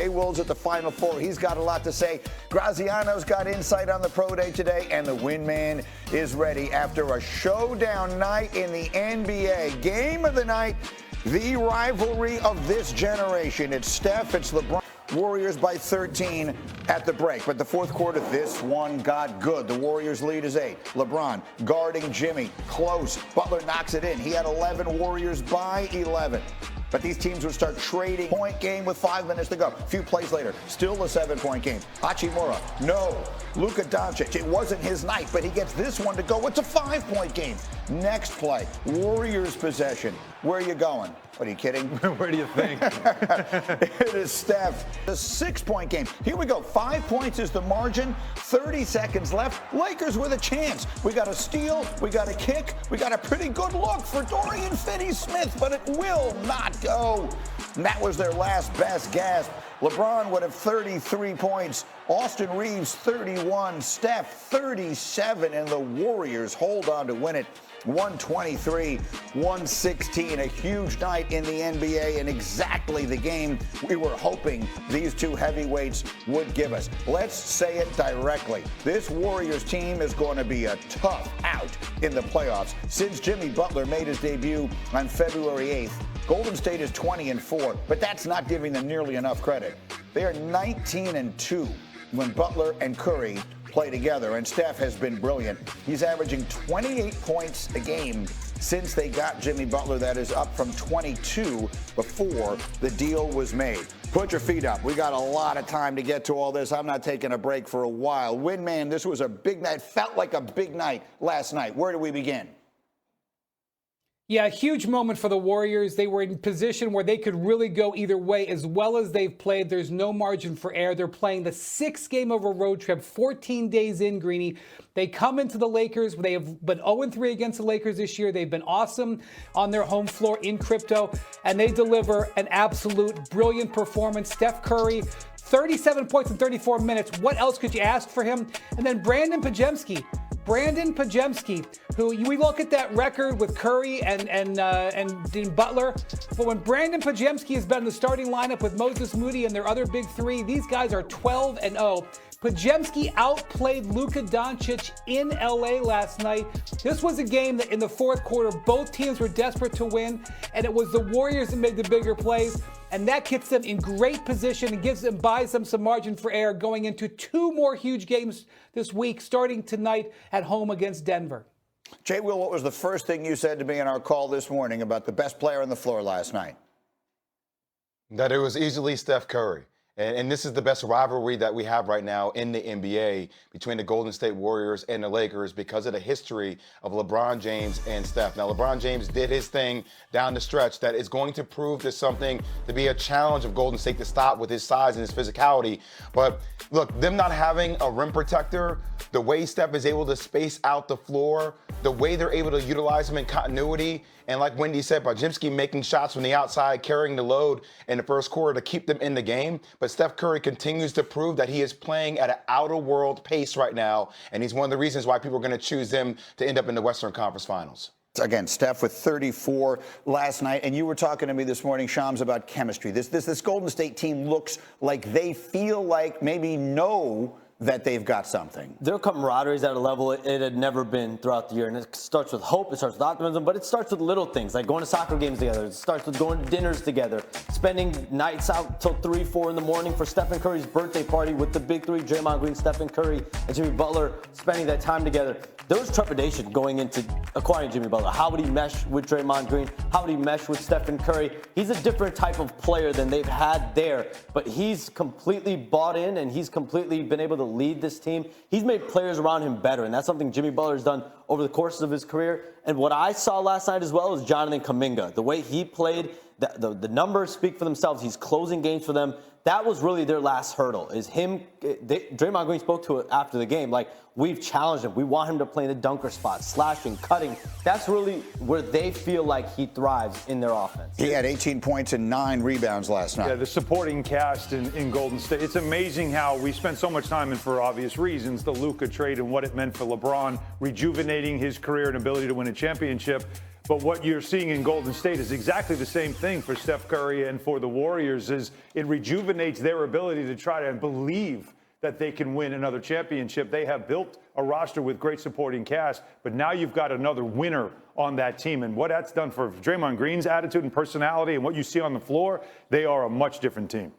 JWill's at the Final Four. He's got a lot to say. Graziano's got insight on the Pro Day today, and the Windman is ready after a showdown night in the NBA. Game of the night, the rivalry of this generation. It's Steph, it's LeBron. Warriors by 13 at the break. But the fourth quarter, this one got good. The Warriors lead is 8. LeBron guarding Jimmy. Close. Butler knocks it in. He had 11. Warriors by 11. But these teams would start trading. Point game with 5 minutes to go. A few plays later, still a 7-point game. Hachimura, no. Luka Doncic, it wasn't his night, but he gets this one to go. It's a 5-point game. Next play, Warriors possession. Where are you going? What, are you kidding? Where do you think? It is Steph. A 6-point game. Here we go. 5 points is the margin. 30 seconds left. Lakers with a chance. We got a steal. We got a kick. We got a pretty good look for Dorian Finney-Smith, but it will not go. And that was their last best gasp. LeBron would have 33 points. Austin Reeves 31. Steph 37. And the Warriors hold on to win it. 123-116, a huge night in the NBA and exactly the game we were hoping these two heavyweights would give us. Let's say it directly. This Warriors team is going to be a tough out in the playoffs. Since Jimmy Butler made his debut on February 8th, Golden State is 20-4, but that's not giving them nearly enough credit. They are 19-2 when Butler and Curry play together, and Steph has been brilliant. He's averaging 28 points a game since they got Jimmy Butler. That is up from 22 before the deal was made. Put your feet up. We got a lot of time to get to all this. I'm not taking a break for a while. Windman, this was a big night. Felt like a big night last night. Where do we begin? Yeah, a huge moment for the Warriors. They were in position where they could really go either way. As well as they've played, there's no margin for error. They're playing the 6th game of a road trip, 14 days in, Greeny. They come into the Lakers. They have been 0-3 against the Lakers this year. They've been awesome on their home floor in crypto, and they deliver an absolute brilliant performance. Steph Curry, 37 points in 34 minutes. What else could you ask for him? And then Brandon Podziemski, who we look at that record with Curry and Butler, but when Brandon Podziemski has been in the starting lineup with Moses Moody and their other big three, these guys are 12-0. Podziemski outplayed Luka Doncic in LA last night. This was a game that in the fourth quarter, both teams were desperate to win, and it was the Warriors that made the bigger plays, and that gets them in great position and buys them some margin for error going into 2 more huge games this week, starting tonight at home against Denver. JWill, what was the first thing you said to me in our call this morning about the best player on the floor last night? That it was easily Steph Curry. And this is the best rivalry that we have right now in the NBA between the Golden State Warriors and the Lakers because of the history of LeBron James and Steph. Now, LeBron James did his thing down the stretch that is going to prove to something to be a challenge of Golden State to stop with his size and his physicality. But look, them not having a rim protector, the way Steph is able to space out the floor, the way they're able to utilize him in continuity, and like Wendy said, Podziemski making shots from the outside, carrying the load in the first quarter to keep them in the game. But Steph Curry continues to prove that he is playing at an outer-world pace right now, and he's one of the reasons why people are going to choose him to end up in the Western Conference Finals. Again, Steph with 34 last night, and you were talking to me this morning, Shams, about chemistry. This Golden State team looks like they feel like maybe know that they've got something. Their camaraderie is at a level it had never been throughout the year. And it starts with hope, it starts with optimism, but it starts with little things, like going to soccer games together. It starts with going to dinners together, spending nights out till 3, 4 in the morning for Stephen Curry's birthday party with the big three, Draymond Green, Stephen Curry, and Jimmy Butler, spending that time together. There was trepidation going into acquiring Jimmy Butler. How would he mesh with Draymond Green? How would he mesh with Stephen Curry? He's a different type of player than they've had there, but he's completely bought in and he's completely been able to lead this team. He's made players around him better, and that's something Jimmy Butler has done over the course of his career. And what I saw last night as well is Jonathan Kuminga. The way he played, the numbers speak for themselves. He's closing games for them. That was really their last hurdle, is him. Draymond Green spoke to it after the game, like, we've challenged him. We want him to play in the dunker spot, slashing, cutting. That's really where they feel like he thrives in their offense. He had 18 points and 9 rebounds last night. Yeah, the supporting cast in Golden State. It's amazing how we spent so much time, and for obvious reasons, the Luka trade and what it meant for LeBron, rejuvenating his career and ability to win a championship. But what you're seeing in Golden State is exactly the same thing for Steph Curry and for the Warriors. Is it rejuvenates their ability to try to believe that they can win another championship. They have built a roster with great supporting cast, but now you've got another winner on that team. And what that's done for Draymond Green's attitude and personality and what you see on the floor, they are a much different team.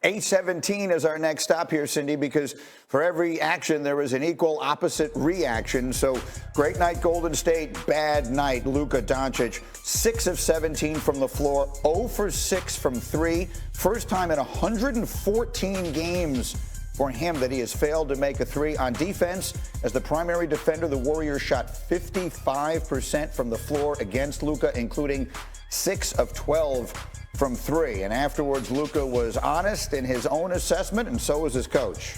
8:17 is our next stop here, Cindy, because for every action, there is an equal opposite reaction. So great night, Golden State. Bad night, Luka Doncic. 6 of 17 from the floor, 0 for 6 from 3. First time in 114 games for him that he has failed to make a 3. On defense, as the primary defender, the Warriors shot 55% from the floor against Luka, including 6 of 12 from 3. And afterwards, Luka was honest in his own assessment, and so was his coach.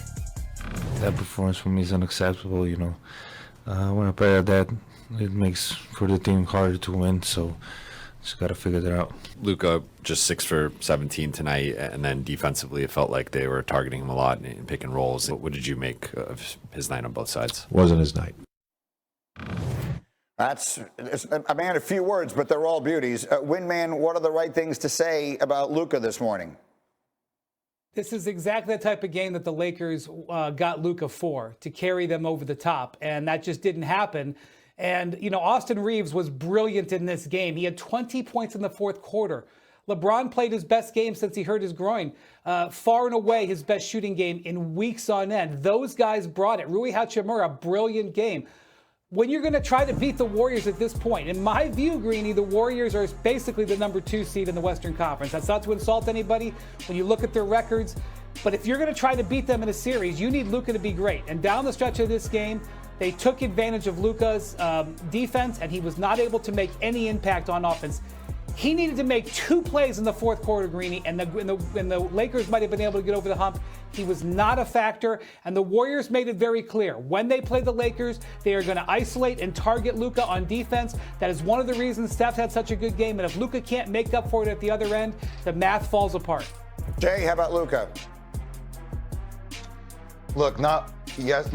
That performance for me is unacceptable. When I play like that, it makes for the team harder to win. So just got to figure that out. Luka just 6 for 17 tonight, and then defensively, it felt like they were targeting him a lot in pick and rolls. What did you make of his night on both sides? Wasn't his night. That's a man of few words, but they're all beauties. Windman, what are the right things to say about Luka this morning? This is exactly the type of game that the Lakers got Luka for, to carry them over the top, and that just didn't happen. And, Austin Reeves was brilliant in this game. He had 20 points in the fourth quarter. LeBron played his best game since he hurt his groin. Far and away his best shooting game in weeks on end. Those guys brought it. Rui Hachimura, brilliant game. When you're going to try to beat the Warriors at this point, in my view, Greeny, the Warriors are basically the number 2 seed in the Western Conference. That's not to insult anybody when you look at their records. But if you're going to try to beat them in a series, you need Luka to be great. And down the stretch of this game, they took advantage of Luka's defense, and he was not able to make any impact on offense. He needed to make 2 plays in the fourth quarter, Greeny, and the Lakers might have been able to get over the hump. He was not a factor, and the Warriors made it very clear. When they play the Lakers, they are going to isolate and target Luka on defense. That is one of the reasons Steph had such a good game, and if Luka can't make up for it at the other end, the math falls apart. Jay, how about Luka? Look, not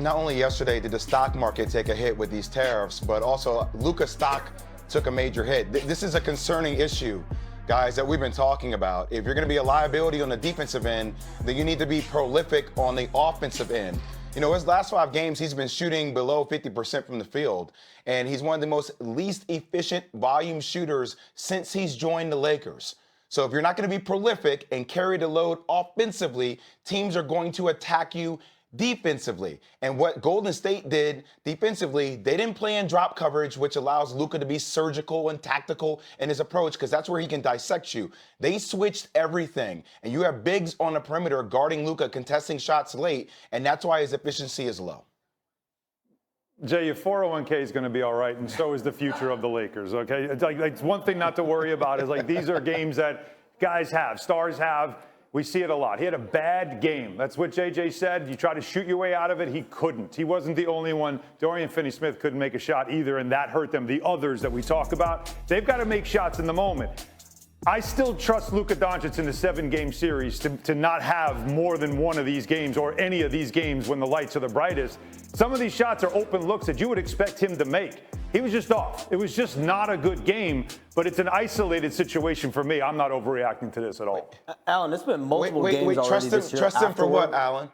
only yesterday did the stock market take a hit with these tariffs, but also Luka's stock took a major hit. This is a concerning issue, guys, that we've been talking about. If you're going to be a liability on the defensive end, then you need to be prolific on the offensive end. His last 5 games, he's been shooting below 50% from the field, and he's one of the most least efficient volume shooters since he's joined the Lakers. So if you're not going to be prolific and carry the load offensively, teams are going to attack you defensively. And what Golden State did defensively, they didn't play in drop coverage, which allows Luka to be surgical and tactical in his approach, because that's where he can dissect you. They switched everything, and you have bigs on the perimeter guarding Luka, contesting shots late, and that's why his efficiency is low. Jay, your 401k is going to be all right, and so is the future of the Lakers, okay? It's one thing not to worry about is these are games that guys have, stars have. We see it a lot. He had a bad game. That's what JJ said. You try to shoot your way out of it. He couldn't. He wasn't the only one. Dorian Finney-Smith couldn't make a shot either, and that hurt them. The others that we talk about, they've got to make shots in the moment. I still trust Luka Doncic in the 7-game series to not have more than one of these games or any of these games when the lights are the brightest. Some of these shots are open looks that you would expect him to make. He was just off. It was just not a good game, but it's an issued situation for me. I'm not overreacting to this at all. Alan, it's been multiple games already this year. Trust him for what, Alan?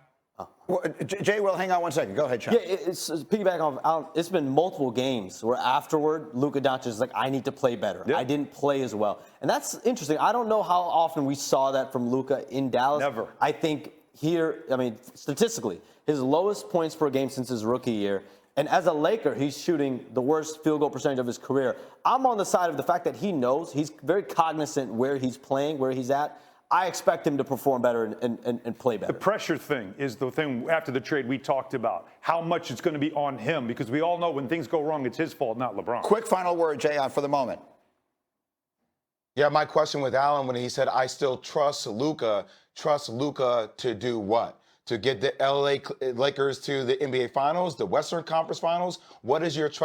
Well, JWill, hang on one second. Go ahead, Sean. Yeah, it's piggyback off Alan. It's been multiple games where afterward, Luka Doncic is like, I need to play better. Yep. I didn't play as well. And that's interesting. I don't know how often we saw that from Luka in Dallas. Never. I think here, statistically, his lowest points per game since his rookie year. And as a Laker, he's shooting the worst field goal percentage of his career. I'm on the side of the fact that he knows, he's very cognizant where he's playing, where he's at. I expect him to perform better and play better. The pressure thing is the thing after the trade we talked about, how much it's going to be on him, because we all know when things go wrong, it's his fault, not LeBron. Quick final word, Jay, for the moment. Yeah, my question with Alan when he said, I still trust Luka to do what? To get the LA Lakers to the NBA Finals, the Western Conference Finals? What is your trust?